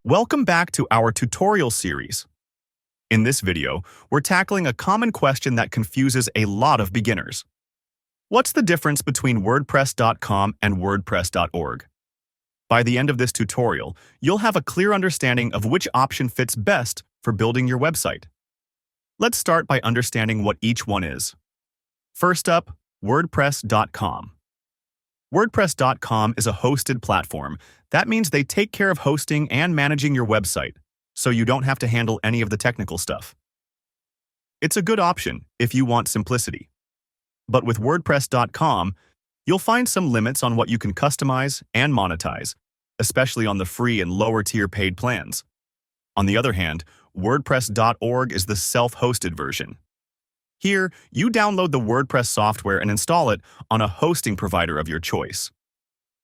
Welcome back to our tutorial series. In this video, we're tackling a common question that confuses a lot of beginners. What's the difference between WordPress.com and WordPress.org? By the end of this tutorial, you'll have a clear understanding of which option fits best for building your website. Let's start by understanding what each one is. First up, WordPress.com. WordPress.com is a hosted platform. That means they take care of hosting and managing your website, so you don't have to handle any of the technical stuff. It's a good option if you want simplicity. But with WordPress.com, you'll find some limits on what you can customize and monetize, especially on the free and lower-tier paid plans. On the other hand, WordPress.org is the self-hosted version. Here, you download the WordPress software and install it on a hosting provider of your choice.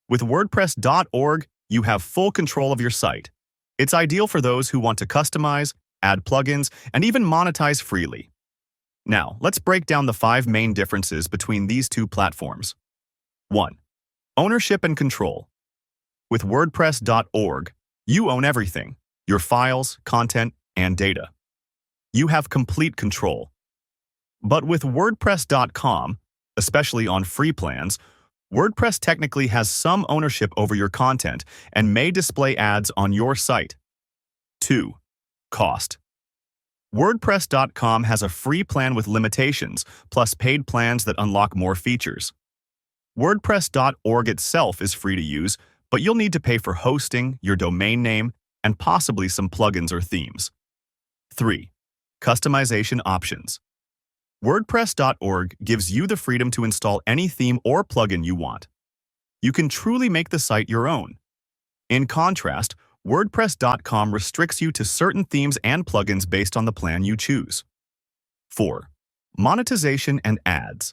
With WordPress.org, you have full control of your site. It's ideal for those who want to customize, add plugins, and even monetize freely. Now, let's break down the 5 main differences between these two platforms. 1. Ownership and control. With WordPress.org, you own everything: your files, content, and data. You have complete control. But with WordPress.com, especially on free plans, WordPress technically has some ownership over your content and may display ads on your site. 2. Cost. WordPress.com has a free plan with limitations, plus paid plans that unlock more features. WordPress.org itself is free to use, but you'll need to pay for hosting, your domain name, and possibly some plugins or themes. 3. Customization options. WordPress.org gives you the freedom to install any theme or plugin you want. You can truly make the site your own. In contrast, WordPress.com restricts you to certain themes and plugins based on the plan you choose. 4. Monetization and ads.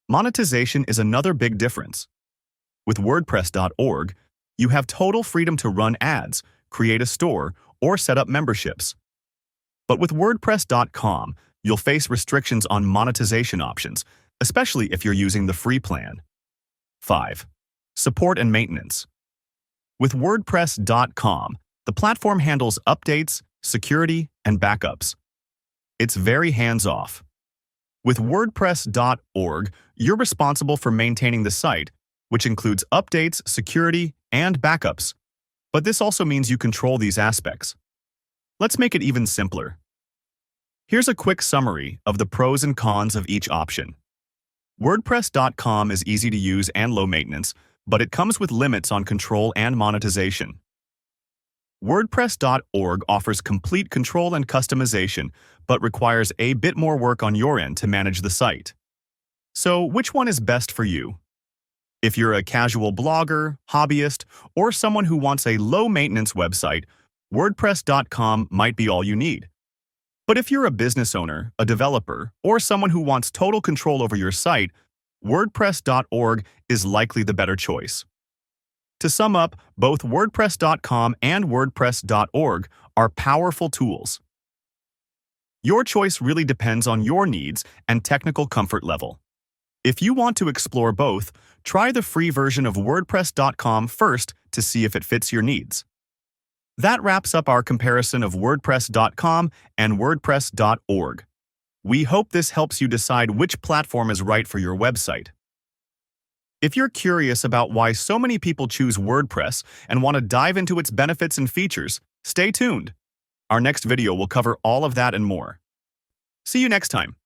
Monetization is another big difference. With WordPress.org, you have total freedom to run ads, create a store, or set up memberships. But with WordPress.com, you'll face restrictions on monetization options, especially if you're using the free plan. 5. Support and maintenance. With WordPress.com, the platform handles updates, security, and backups. It's very hands-off. With WordPress.org, you're responsible for maintaining the site, which includes updates, security, and backups. But this also means you control these aspects. Let's make it even simpler. Here's a quick summary of the pros and cons of each option. WordPress.com is easy to use and low maintenance, but it comes with limits on control and monetization. WordPress.org offers complete control and customization, but requires a bit more work on your end to manage the site. So, which one is best for you? If you're a casual blogger, hobbyist, or someone who wants a low-maintenance website, WordPress.com might be all you need. But if you're a business owner, a developer, or someone who wants total control over your site, WordPress.org is likely the better choice. To sum up, both WordPress.com and WordPress.org are powerful tools. Your choice really depends on your needs and technical comfort level. If you want to explore both, try the free version of WordPress.com first to see if it fits your needs. That wraps up our comparison of WordPress.com and WordPress.org. We hope this helps you decide which platform is right for your website. If you're curious about why so many people choose WordPress and want to dive into its benefits and features, stay tuned. Our next video will cover all of that and more. See you next time.